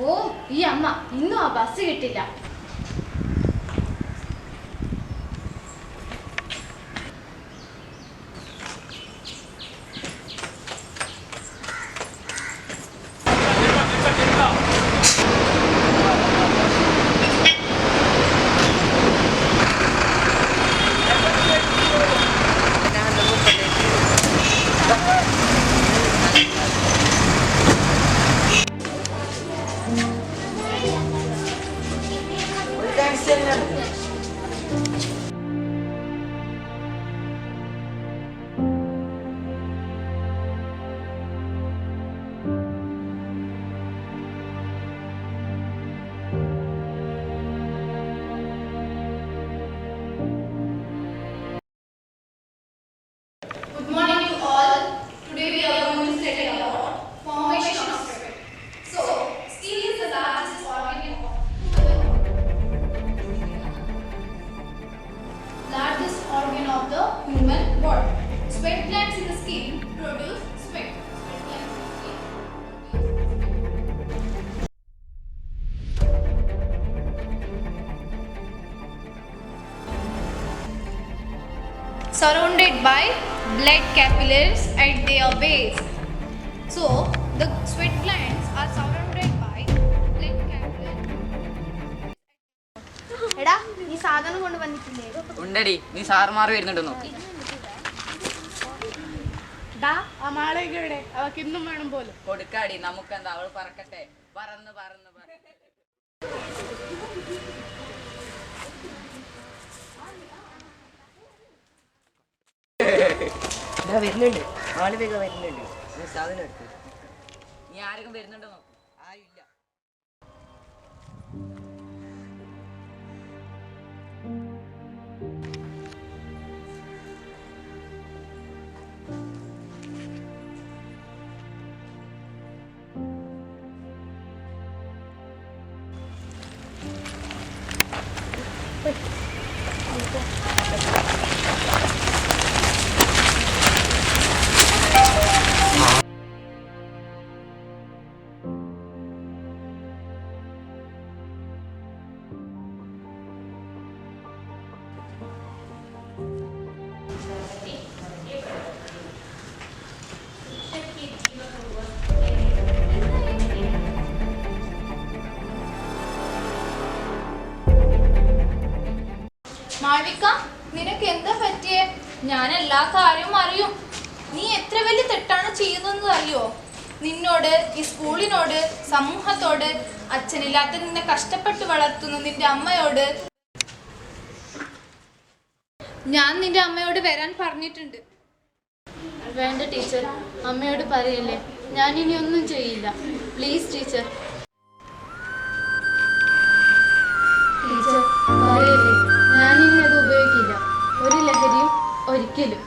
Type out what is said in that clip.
ഓ ഈ അമ്മ ഇന്നും ആ ബസ് കിട്ടില്ല. Surrounded by blood capillaries at their base. So, the sweat glands are surrounded by blood capillaries. എടാ നീ സാധനം കൊണ്ട് വന്നിട്ടില്ലേ? ഉണ്ടടി, നീ സാറുമാർ വരുന്നുണ്ടെന്നോ? അവക്ക് ഇന്നും വേണം പോലും. കൊടുക്കാടി, നമുക്കെന്താ, അവൾ പറക്കട്ടെ. പറന്ന് പറന്ന് വരുന്നുണ്ട്, ആള് വേഗം വരുന്നുണ്ട്. സാധനം എടുത്തു. നീ ആരെങ്കിലും വരുന്നുണ്ടോ നോക്ക്. ആയില്ല. മാൾവിക, നിനക്ക് എന്താ പറ്റിയേ? ഞാൻ എല്ലാ കാര്യവും അറിയും. നീ എത്ര വലിയ തെറ്റാണ് ചെയ്യുന്നതെന്ന് അറിയോ? നിന്നോട്, ഈ സ്കൂളിനോട്, സമൂഹത്തോട്, അച്ഛനില്ലാത്ത നിന്നെ കഷ്ടപ്പെട്ട് വളർത്തുന്ന നിന്റെ അമ്മയോട്. ഞാൻ നിന്റെ അമ്മയോട് വരാൻ പറഞ്ഞിട്ടുണ്ട്. വേണ്ട ടീച്ചർ, അമ്മയോട് പറയല്ലേ. ഞാൻ ഇനി ഒന്നും ചെയ്യില്ല. Please teacher. ടീച്ചർ പറയല്ലേ, ഞാനിനി അത് ഉപയോഗിക്കില്ല. ഒരു ലഹരിയും ഒരിക്കലും.